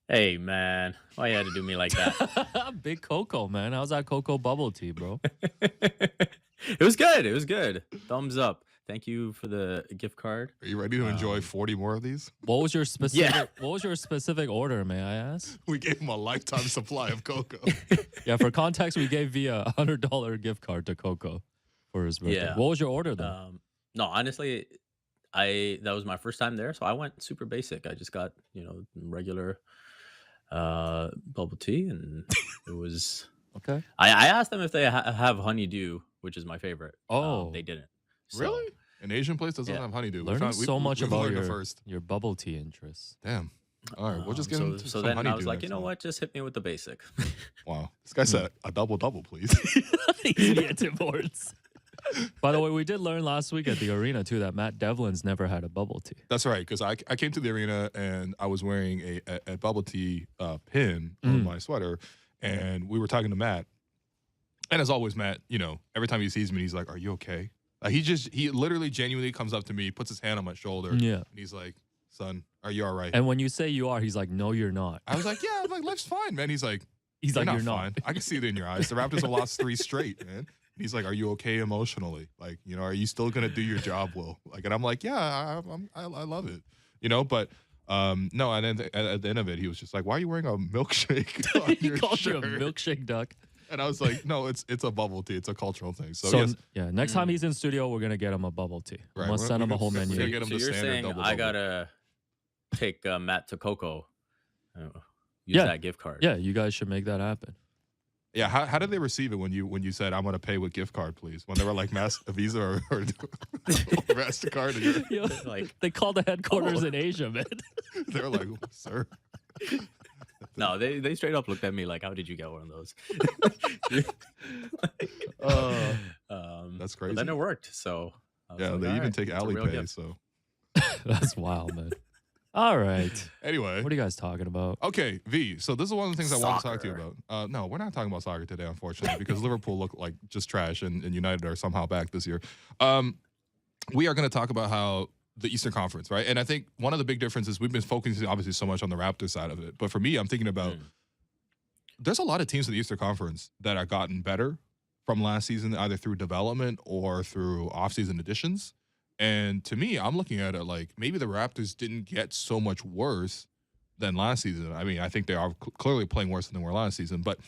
Hey, man. Why you had to do me like that? Big Cocoa, man. How's that cocoa bubble tea, bro? It was good. It was good. Thumbs up. Thank you for the gift card. Are you ready to enjoy 40 more of these? What was your specific What was your specific order, may I ask? We gave him a lifetime supply of cocoa. Yeah, for context, we gave Via a $100 gift card to Coco for his birthday. Yeah. What was your order though? No, honestly, that was my first time there, so I went super basic. I just got, regular bubble tea, and it was Okay. I asked them if they have honeydew, which is my favorite. Oh. They didn't. So, Really? An Asian place doesn't Yeah. have honeydew. Learning so much we've about learned it first. your bubble tea interests. Damn. All right, we'll just get into so some then honeydew I was like, next you know time. what? Just hit me with the basic. Wow. This guy said a double-double, please. Idiot imports. By the way, we did learn last week at the arena too that Matt Devlin's never had a bubble tea. That's right, because I came to the arena and I was wearing a bubble tea pin on my sweater, and we were talking to Matt. And as always, Matt, every time he sees me, he's like, "Are you okay?" He literally genuinely comes up to me, puts his hand on my shoulder, Yeah. and he's like, "Son, are you all right?" And when you say you are, he's like, "No, you're not." I was like, "Yeah, I'm like life's fine, man." He's like, He's "You're like, not "You're fine. not." I can see it in your eyes. The Raptors have lost 3 straight, man." And he's like, "Are you okay emotionally? Like, are you still gonna do your job, Will?" Like, and I'm like, "Yeah, I love it, But no, and then at the end of it, he was just like, "Why are you wearing a milkshake on He your called shirt?" you a milkshake duck. And I was like, "No, it's a bubble tea. It's a cultural thing." So, So yes, yeah, next time he's in studio, we're gonna get him a bubble tea. Right, We'll send him a whole we're menu. gonna get him So the you're standard saying double-double. I gotta take Matt to Coco, use Yeah. that gift card. Yeah, you guys should make that happen. Yeah, how did they receive it when you said, "I'm gonna pay with gift card, please"? When they were like Visa or Mastercard, and Yo, they called the headquarters in Asia, man. they were like, "Sir." No, they straight up looked at me like, "How did you get one of those?" That's but crazy. then it worked. So I was Yeah, like, they "All even right, take it's a real Alipay. gift." So That's wild, man. All right. anyway, What are you guys talking about? okay, V. So this is one of the things I want to talk to you Soccer. about. No, we're not talking about soccer today, unfortunately, because Liverpool look like just trash, and United are somehow back this year. We are going to talk about how the Eastern Conference, right? And I think one of the big differences, we've been focusing obviously so much on the Raptors side of it, but for me, I'm thinking about there's a lot of teams in the Eastern Conference that have gotten better from last season, either through development or through offseason additions. And to me, I'm looking at it like maybe the Raptors didn't get so much worse than last season. I mean, I think they are clearly playing worse than they were last season, but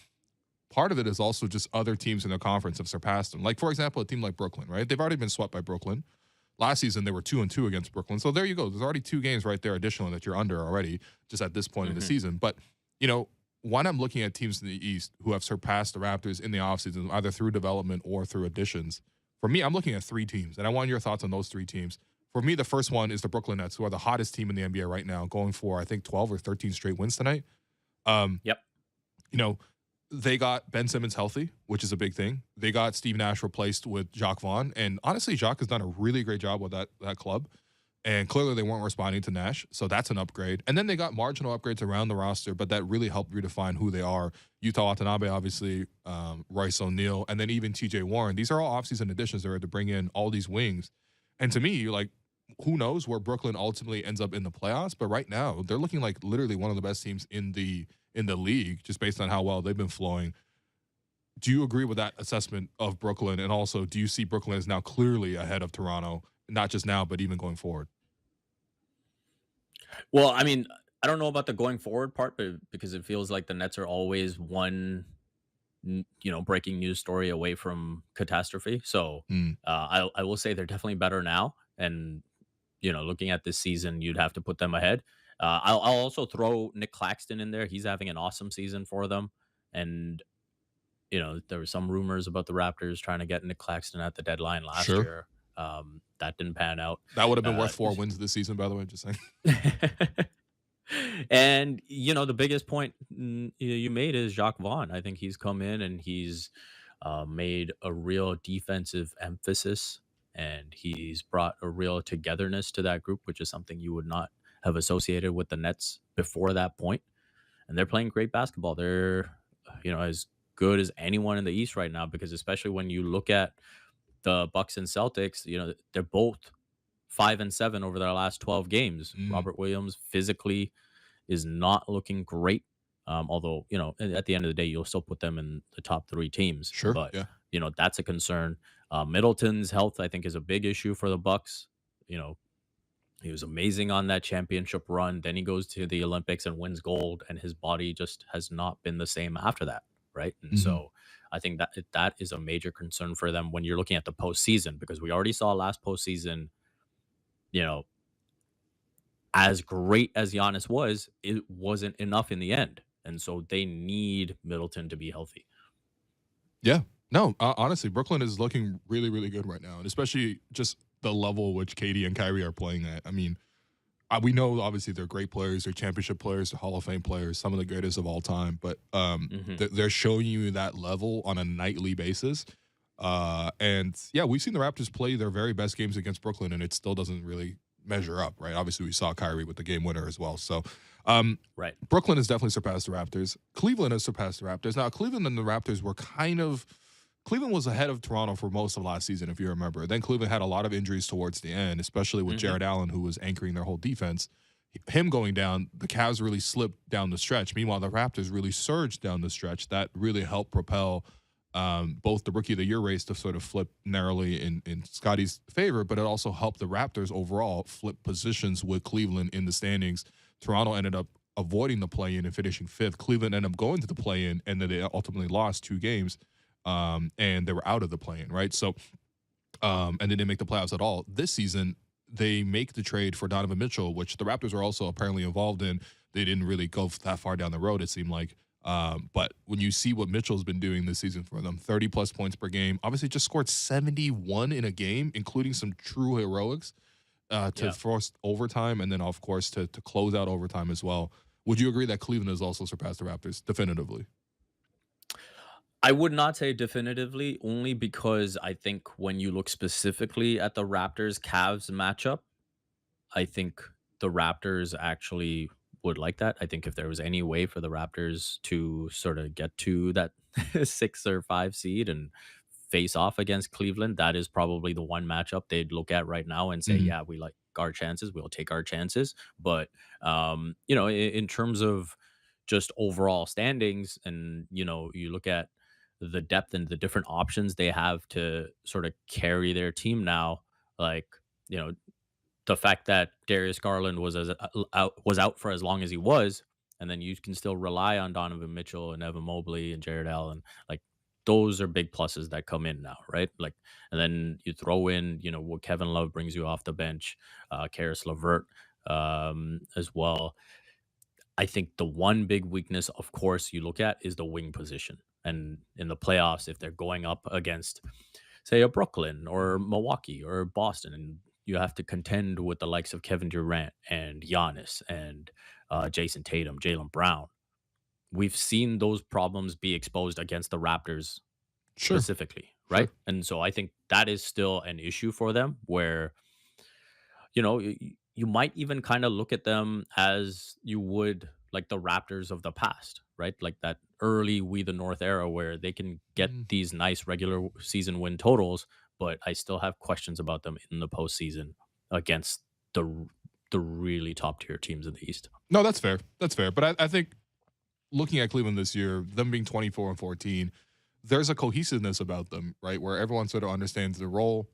part of it is also just other teams in the conference have surpassed them. Like, for example, a team like Brooklyn, right? They've already been swept by Brooklyn. Last season, they were 2-2 against Brooklyn. So there you go. There's already 2 games right there additional that you're under already just at this point in the season. But, when I'm looking at teams in the East who have surpassed the Raptors in the offseason, either through development or through additions, for me, I'm looking at 3 teams, and I want your thoughts on those 3 teams. For me, the first one is the Brooklyn Nets, who are the hottest team in the NBA right now, going for, I think, 12 or 13 straight wins tonight. Yep. They got Ben Simmons healthy, which is a big thing. They got Steve Nash replaced with Jacques Vaughn, and honestly, Jacques has done a really great job with that club. And clearly, they weren't responding to Nash, so that's an upgrade. And then they got marginal upgrades around the roster, but that really helped redefine who they are. Yuta Watanabe, obviously, Royce O'Neal, and then even T.J. Warren. These are all offseason additions that are to bring in all these wings. And to me, like, who knows where Brooklyn ultimately ends up in the playoffs? But right now, they're looking like literally one of the best teams in the league, just based on how well they've been flowing. Do you agree with that assessment of Brooklyn? And also, do you see Brooklyn as now clearly ahead of Toronto? Not just now, but even going forward? Well, I mean, I don't know about the going forward part, but because it feels like the Nets are always one, breaking news story away from catastrophe. So I will say they're definitely better now. And, looking at this season, you'd have to put them ahead. I'll also throw Nick Claxton in there. He's having an awesome season for them. And, there were some rumors about the Raptors trying to get Nick Claxton at the deadline last year. That didn't pan out. That would have been worth 4 wins this season, by the way, just saying. And, the biggest point you made is Jacques Vaughn. I think he's come in and he's made a real defensive emphasis, and he's brought a real togetherness to that group, which is something you would not have associated with the Nets before that point. And they're playing great basketball. They're, as good as anyone in the East right now, because especially when you look at the Bucks and Celtics, they're both 5-7 over their last 12 games. Mm, Robert Williams physically is not looking great. Although, at the end of the day, you'll still put them in the top three teams, sure. but Yeah. that's a concern. Middleton's health, I think, is a big issue for the Bucks. You know, he was amazing on that championship run. Then he goes to the Olympics and wins gold, and his body just has not been the same after that, right? And Hmm. so I think that is a major concern for them when you're looking at the postseason, because we already saw last postseason, you know, as great as Giannis was, it wasn't enough in the end. And so they need Middleton to be healthy. Yeah. No, honestly, Brooklyn is looking really, really good right now, and especially just the level which Katie and Kyrie are playing at. I mean, we know obviously they're great players, they're championship players, they're Hall of Fame players, some of the greatest of all time. But Hmm. they're showing you that level on a nightly basis. And yeah, we've seen the Raptors play their very best games against Brooklyn, and it still doesn't really measure up, right? Obviously, we saw Kyrie with the game winner as well. So Right. Brooklyn has definitely surpassed the Raptors. Cleveland has surpassed the Raptors. Now, Cleveland and the Raptors were kind of Cleveland was ahead of Toronto for most of last season, if you remember. Then Cleveland had a lot of injuries towards the end, especially with Hmm. Jared Allen, who was anchoring their whole defense. Him going down, the Cavs really slipped down the stretch. Meanwhile, the Raptors really surged down the stretch. That really helped propel both the Rookie of the Year race to sort of flip narrowly in Scotty's favor, but it also helped the Raptors overall flip positions with Cleveland in the standings. Toronto ended up avoiding the play-in and finishing fifth. Cleveland ended up going to the play-in, and then they ultimately lost 2 games, and they were out of the play-in, right? So, and they didn't make the playoffs at all. This season, they make the trade for Donovan Mitchell, which the Raptors are also apparently involved in. They didn't really go that far down the road, it seemed like. But when you see what Mitchell's been doing this season for them, 30 plus points per game, obviously just scored 71 in a game, including some true heroics to Yeah. force overtime, and then of course to close out overtime as well. Would you agree that Cleveland has also surpassed the Raptors definitively? I would not say definitively, only because I think when you look specifically at the Raptors Cavs matchup, I think the Raptors actually would like that. I think if there was any way for the Raptors to sort of get to that 6 or 5 seed and face off against Cleveland, that is probably the one matchup they'd look at right now and say, Hmm. yeah, we like our chances. We'll take our chances. But, in terms of just overall standings, and, you look at the depth and the different options they have to sort of carry their team now, like, you know, the fact that Darius Garland was out for as long as he was, and then you can still rely on Donovan Mitchell and Evan Mobley and Jared Allen, like those are big pluses that come in now, right? Like, and then you throw in, what Kevin Love brings you off the bench, Karis LeVert, as well. I think the one big weakness, of course, you look at is the wing position, and in the playoffs, if they're going up against, say, a Brooklyn or Milwaukee or Boston, and you have to contend with the likes of Kevin Durant and Giannis and Jason Tatum, Jalen Brown. We've seen those problems be exposed against the Raptors Sure, specifically, right? sure. And so I think that is still an issue for them where, you might even kind of look at them as you would like the Raptors of the past, right? Like that early We the North era where they can get Mm. these nice regular season win totals, but I still have questions about them in the postseason against the really top tier teams in the East. No, that's fair. That's fair. But I think looking at Cleveland this year, them being 24 and 14, there's a cohesiveness about them, right? Where everyone sort of understands the role.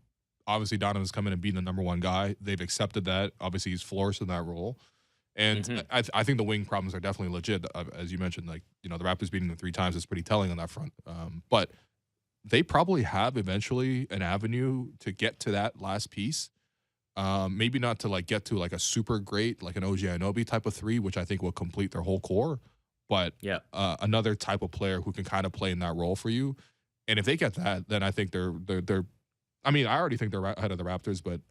Obviously, Donovan's coming and being the number one guy. They've accepted that. Obviously, he's flourished in that role. And Hmm. I think the wing problems are definitely legit. As you mentioned, like, the Raptors beating them 3 times is pretty telling on that front. But they probably have eventually an avenue to get to that last piece. Maybe not to like get to like a super great, like an OG Anunoby type of three, which I think will complete their whole core, but Yeah. another type of player who can kind of play in that role for you. And if they get that, then I think they're. I mean, I already think they're ahead of the Raptors, but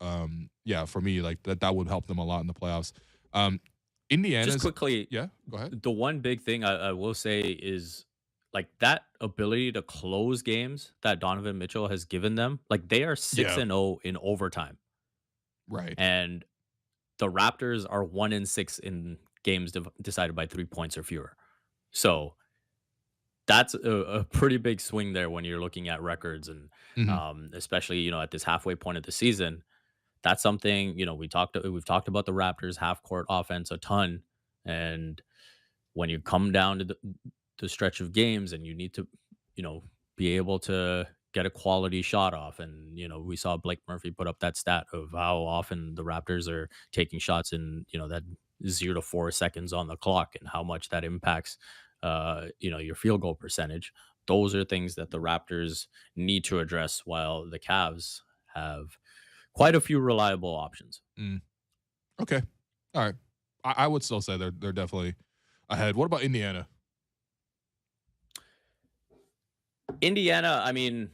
yeah, for me, like that would help them a lot in the playoffs. Um, Just Indiana's, quickly, yeah, go ahead. the one big thing I will say is like that ability to close games that Donovan Mitchell has given them. Like they are six Yeah, and zero in overtime, right. and the Raptors are 1-6 in games decided by 3 points or fewer. So that's a pretty big swing there when you're looking at records, and Hmm. especially at this halfway point of the season. That's something we've talked about the Raptors half court offense a ton, and when you come down to the stretch of games and you need to, you know, be able to get a quality shot off. And, we saw Blake Murphy put up that stat of how often the Raptors are taking shots in, that 0 to 4 seconds on the clock and how much that impacts, your field goal percentage. Those are things that the Raptors need to address while the Cavs have quite a few reliable options. Mm. Okay. All right. I would still say they're definitely ahead. What about Indiana? Indiana, I mean,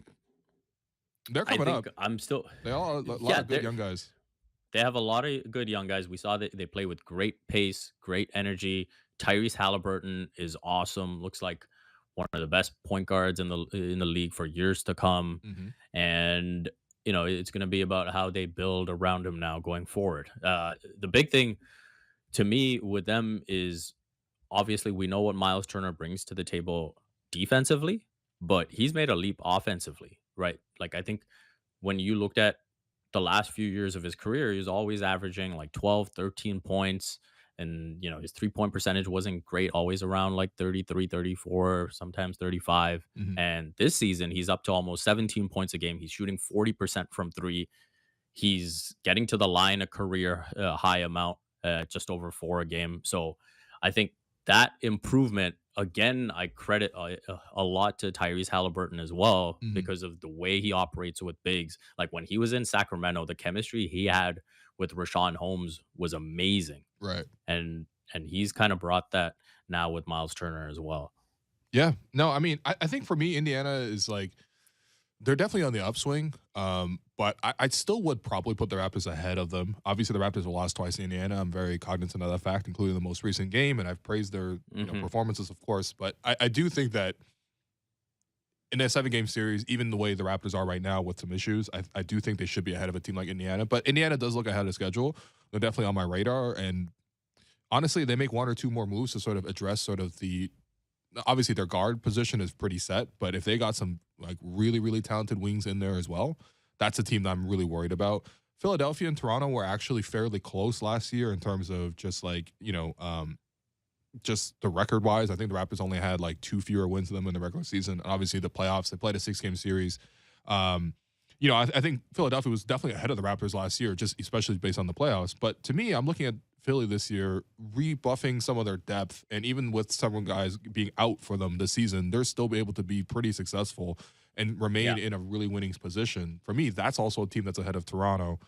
They're I coming up. think I'm still, They all a lot yeah, of good young guys. they have a lot of good young guys. We saw that they play with great pace, great energy. Tyrese Halliburton is awesome. Looks like one of the best point guards in the league for years to come. Hmm. And it's going to be about how they build around him now going forward. The big thing to me with them is obviously we know what Miles Turner brings to the table defensively, but he's made a leap offensively, right? Like I think when you looked at the last few years of his career, he was always averaging like 12, 13 points. And, his 3-point percentage wasn't great, always around like 33, 34, sometimes 35. Hmm. And this season, he's up to almost 17 points a game. He's shooting 40% from three. He's getting to the line a career high amount, just over 4 a game. So I think that improvement, again, I credit a lot to Tyrese Halliburton as well Hmm. because of the way he operates with bigs. Like when he was in Sacramento, the chemistry he had with Rashawn Holmes was amazing. Right. And he's kind of brought that now with Miles Turner as well. Yeah. No, I mean, I think for me, Indiana is like they're definitely on the upswing. But I still would probably put the Raptors ahead of them. Obviously, the Raptors have lost twice in Indiana. I'm very cognizant of that fact, including the most recent game, and I've praised their Hmm. performances, of course. But I do think that in a 7-game series, even the way the Raptors are right now with some issues, I do think they should be ahead of a team like Indiana. But Indiana does look ahead of schedule. They're definitely on my radar, and honestly, they make one or two more moves to sort of address sort of the obviously their guard position is pretty set, but if they got some like really, really talented wings in there as well, that's a team that I'm really worried about. Philadelphia and Toronto were actually fairly close last year in terms of just like, just the record wise. I think the Raptors only had like 2 fewer wins than them in the regular season. And obviously the playoffs, they played a 6-game series. Um, I think Philadelphia was definitely ahead of the Raptors last year, just especially based on the playoffs. But to me, I'm looking at Philly this year, rebuffing some of their depth, and even with several guys being out for them this season, they're still able to be pretty successful and remain Yeah. in a really winning position. For me, that's also a team that's ahead of Toronto.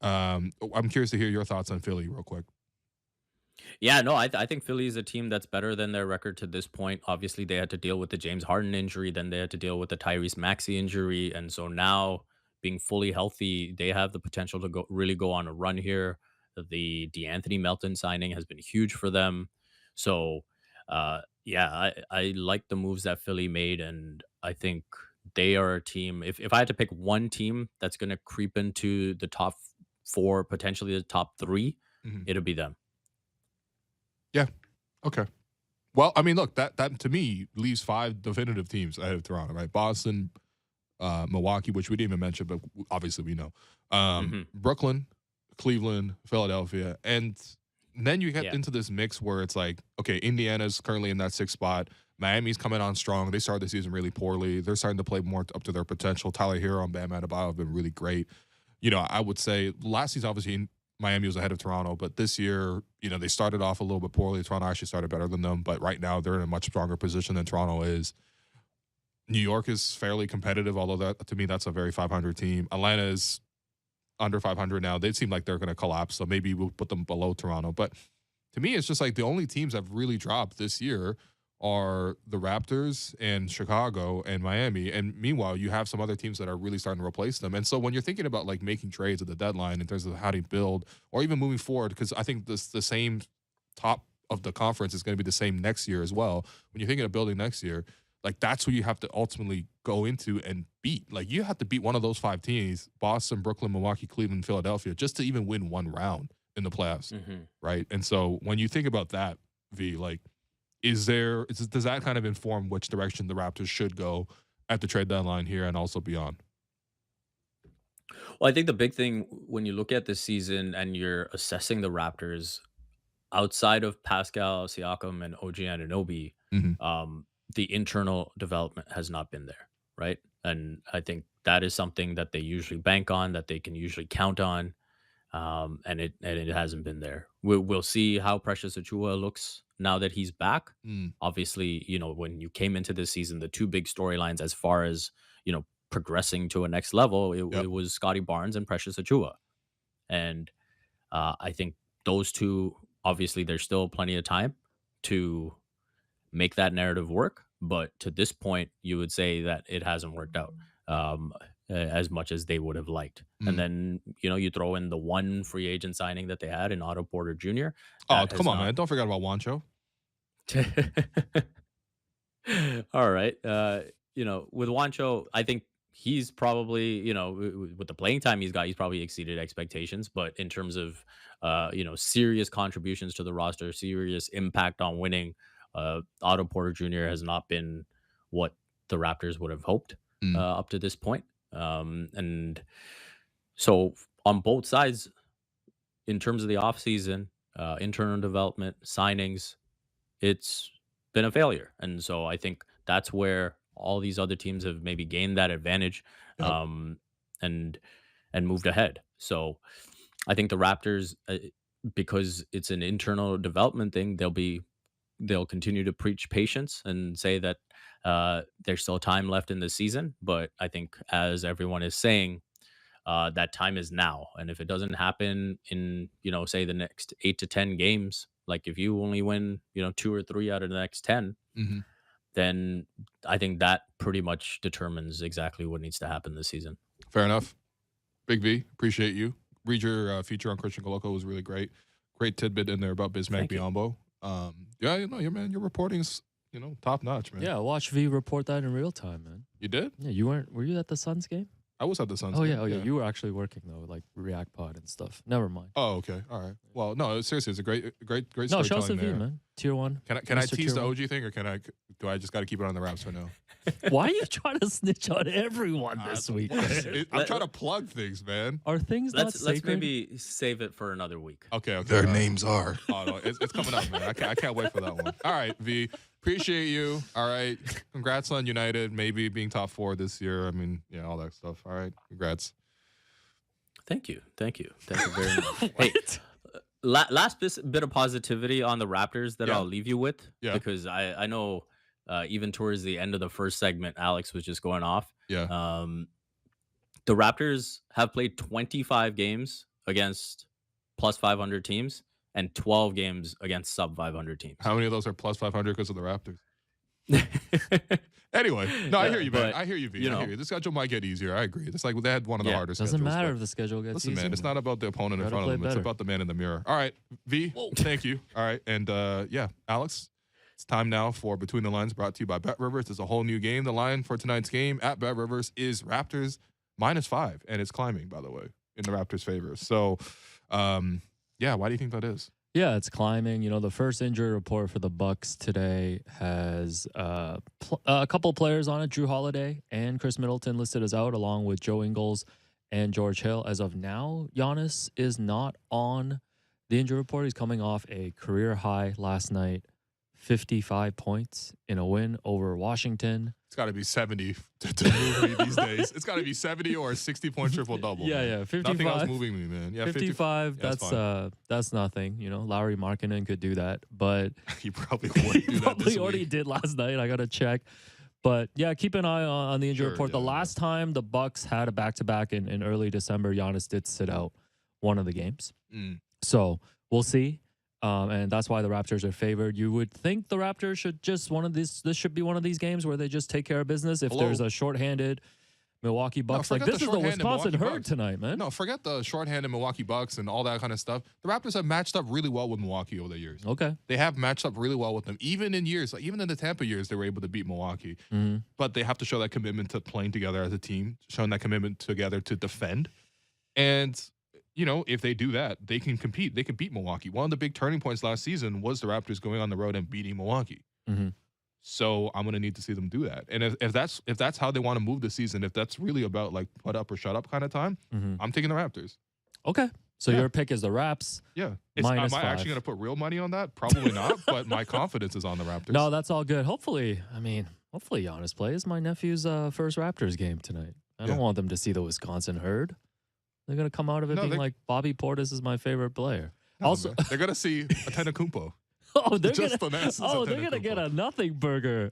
I'm curious to hear your thoughts on Philly, real quick. Yeah, no, I think Philly is a team that's better than their record to this point. Obviously, they had to deal with the James Harden injury, then they had to deal with the Tyrese Maxey injury, and so now being fully healthy, they have the potential to go on a run here. The DeAnthony Melton signing has been huge for them. So, yeah, I like the moves that Philly made, and I think they are a team. If I had to pick one team that's going to creep into the top 4, potentially the top 3, Mhm. it'll be them. Yeah. Okay. Well, I mean, look, that to me leaves 5 definitive teams ahead of Toronto, right? Boston, Milwaukee, which we didn't even mention, but obviously we know. Hmm. Brooklyn, Cleveland, Philadelphia, and then you get Yeah. into this mix where it's like, okay, Indiana's currently in that 6th spot. Miami's coming on strong. They started the season really poorly. They're starting to play more up to their potential. Tyler Hero and Bam Adebayo have been really great. I would say last season, obviously, Miami was ahead of Toronto, but this year, they started off a little bit poorly. Toronto actually started better than them, but right now they're in a much stronger position than Toronto is. New York is fairly competitive, although that to me that's a very 500 team. Atlanta is under 500 now. They seem like they're going to collapse, so maybe we'll put them below Toronto. But to me, it's just like the only teams that have really dropped this year are the Raptors and Chicago and Miami. And meanwhile, you have some other teams that are really starting to replace them. And so when you're thinking about like making trades at the deadline in terms of how to build or even moving forward, because I think the same top of the conference is going to be the same next year as well. When you're thinking of building next year, like that's who you have to ultimately go into and beat. Like you have to beat one of those 5 teams, Boston, Brooklyn, Milwaukee, Cleveland, Philadelphia, just to even win one round in the playoffs. Hmm. Right. And so when you think about that, V, like does that kind of inform which direction the Raptors should go at the trade deadline here and also beyond? Well, I think the big thing when you look at this season and you're assessing the Raptors outside of Pascal Siakam and OG Anunoby, Mhm. the internal development has not been there, right? And I think that is something that they usually bank on, that they can usually count on, and it hasn't been there. We'll see how Precious Achua looks now that he's back. Mm. Obviously, when you came into this season, the two big storylines as far as progressing to a next level, Yep. it was Scotty Barnes and Precious Achua, and I think those two, obviously, there's still plenty of time to make that narrative work. But to this point, you would say that it hasn't worked out as much as they would have liked. And Mm. then, you throw in the one free agent signing that they had in Otto Porter Jr. Oh, That come has on, man. Don't forget about Wancho. All right. With Wancho, I think he's probably, with the playing time he's got, he's probably exceeded expectations. But in terms of, serious contributions to the roster, serious impact on winning, Otto Porter Jr. has not been what the Raptors would have hoped Mm. up to this point. And so on both sides, in terms of the offseason, internal development, signings, it's been a failure. And so I think that's where all these other teams have maybe gained that advantage Yep. and moved ahead. So I think the Raptors, because it's an internal development thing, they'll continue to preach patience and say that there's still time left in the season. But I think, as everyone is saying, that time is now. And if it doesn't happen in, say the next 8 to 10 games, like if you only win, 2 or 3 out of the next 10, Mm-hmm. then I think that pretty much determines exactly what needs to happen this season. Fair enough. Big V, appreciate you. Read your feature on Christian Coloco was really great. Great tidbit in there about Bismack Thank you. Biyombo. Yeah, your reporting's top notch, man. Yeah, watch V report that in real time, man. You did? Yeah, were you at the Suns game? I was at the Suns. Oh game, yeah. You were actually working though, like React Pod and stuff. Never mind. Oh, okay. All right. Well, no, seriously, it's a great No, show us storytelling the V, there. man. Tier 1. Can I Mr. tease Tier the 1? OG thing, or do I just got to keep it on the Raps for now? Why are you trying to snitch on everyone this week? man? I'm trying to plug things, man. Are things not sacred? Let's maybe save it for another week. Okay. Their all right. names are. Oh, no, it's coming up, man. I can't wait for that one. All right, V. Appreciate you. All right. Congrats on United maybe being top 4 this year. I mean, yeah, all that stuff. All right. Congrats. Thank you very much. Hey, last bit of positivity on the Raptors that Yeah. I'll leave you with, Yeah. because I know even towards the end of the first segment, Alex was just going off. Yeah. The Raptors have played 25 games against plus 500 teams and 12 games against sub 500 teams. How many of those are plus 500 because of the Raptors? Anyway, no, I hear you, man. But, I hear you, V. I hear you. The schedule might get easier. I agree. It's like they had one of the hardest Doesn't schedules. matter but if the schedule gets listen, easier. man, it's not about the opponent in Gotta front of play them. It's better. about the man in the mirror. All right, V, thank you. All right, and yeah, Alex, it's time now for Between the Lines, brought to you by Bet Rivers. There's a whole new game. The line for tonight's game at Bet Rivers is Raptors -5, and it's climbing, by the way, in the Raptors' favor. So, yeah, why do you think that is? Yeah, it's climbing. The first injury report for the Bucks today has a couple players on it. Drew Holiday and Chris Middleton listed as out, along with Joe Ingles and George Hill. As of now, Giannis is not on the injury report. He's coming off a career high last night, 55 points in a win over Washington. It's got to be 70 to move me these days. It's got to be 70 or a 60-point triple-double. Yeah, 55. Nothing else moving me, man. Yeah, 55, yeah, that's nothing. Lowry Markkanen could do that, but he probably would do that probably this already week. did last night. I got to check. But yeah, keep an eye on the injury Sure, report. The yeah. last time the Bucks had a back-to-back in early December, Giannis did sit out one of the games. Mm. So we'll see. And that's why the Raptors are favored. You would think the Raptors should just this should be one of these games where they just take care of business. If there's a shorthanded Milwaukee Bucks, forget this the is the shorthanded Wisconsin Milwaukee herd Bucks. tonight, man. No, forget the shorthanded Milwaukee Bucks and all that kind of stuff. The Raptors have matched up really well with Milwaukee over the years. Okay. They have matched up really well with them. Even in years, even in the Tampa years, they were able to beat Milwaukee. Mm-hmm. But they have to show that commitment to playing together as a team, showing that commitment together to defend. And if they do that, they can compete. They can beat Milwaukee. One of the big turning points last season was the Raptors going on the road and beating Milwaukee. Mm-hmm. So I'm gonna need to see them do that. And if that's how they want to move the season, if that's really about like put up or shut up kind of time, I'm taking the Raptors. Okay. So your pick is the Raps. Yeah. -5. Am I actually gonna put real money on that? Probably not. But my confidence is on the Raptors. No, that's all good. Hopefully Giannis plays. My nephew's first Raptors game tonight. I don't want them to see the Wisconsin herd. They're gonna come out of it being like Bobby Portis is my favorite player. No, also, man. They're gonna see Antetokounmpo. They're gonna get a nothing burger.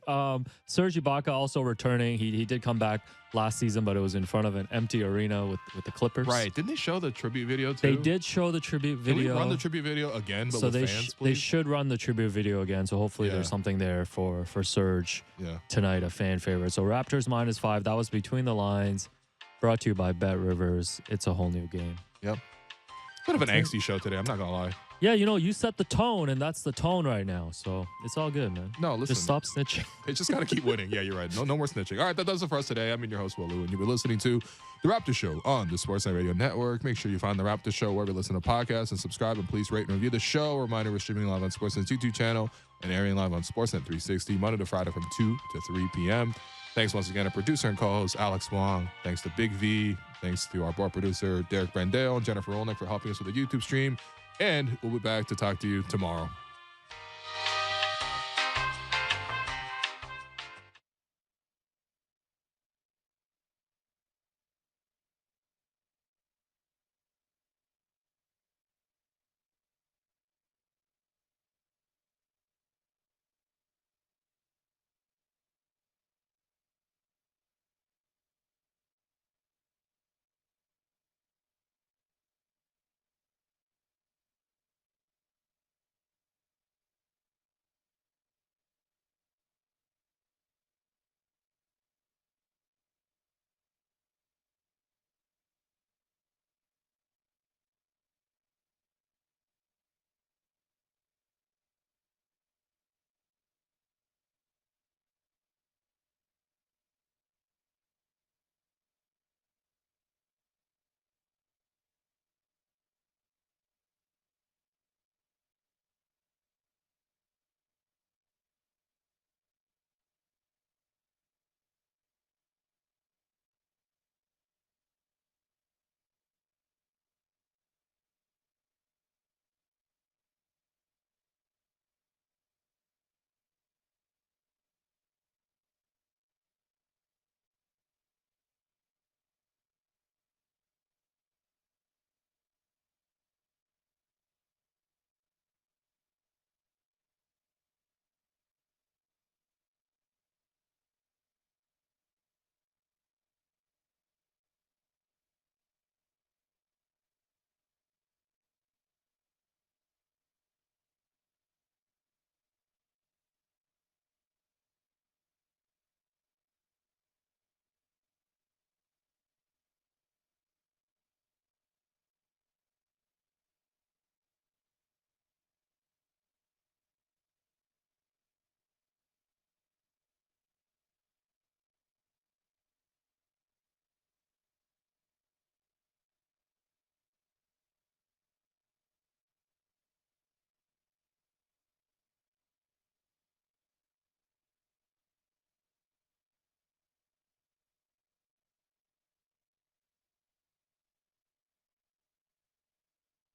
Serge Ibaka also returning. He did come back last season, but it was in front of an empty arena with the Clippers. Right? Didn't they show the tribute video too? They did show the tribute video. Can we run the tribute video again, but with fans, please? They should run the tribute video again. So hopefully there's something there for Serge tonight, a fan favorite. So Raptors -5. That was Between the Lines, brought to you by Bet Rivers. It's a whole new game. Yep. Bit of an angsty show today. I'm not gonna lie. Yeah, you set the tone, and that's the tone right now. So it's all good, man. No, listen. Just stop snitching. They just got to keep winning. Yeah, you're right. No more snitching. All right, that does it for us today. I'm your host, Will Lou, and you've been listening to The Raptors Show on the Sportsnet Radio Network. Make sure you find The Raptors Show wherever you listen to podcasts and subscribe, and please rate and review the show. Reminder, we're streaming live on Sportsnet's YouTube channel and airing live on Sportsnet 360, Monday to Friday from 2 to 3 p.m. Thanks once again to producer and co-host Alex Wong. Thanks to Big V. Thanks to our board producer, Derek Brandale, and Jennifer Olnick for helping us with the YouTube stream. And we'll be back to talk to you tomorrow.